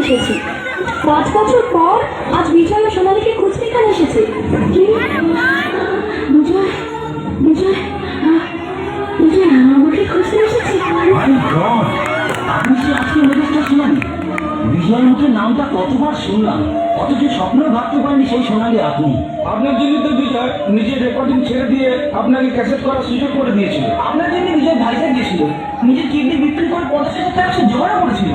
এসেছি। 5 বছর পর আজ বিজয় ও সোনালীকে খুঁজতে এখানে এসেছে। কি বিজয়? বিজয় বিজয় আমাকে খুঁজতে এসেছে? আপনি সে আজকে মেজাজটা শোনানি। বিজয়ের মুখে নামটা কতবার শুনলাম, অথচ স্বপ্নেও ভাবতে পারেনি সেই সোনালি আপনি। আপনার জন্য তো বিজয় নিজের রেকর্ডিং ছেড়ে দিয়ে আপনাকে ক্যাসেট করার সুযোগ করে দিয়েছিল। আপনার জন্য বিজয় ভাইজাগ গিয়েছিল, নিজের কিডনি বিক্রি করে 50,000 টাকা সে জোগাড় করেছিল।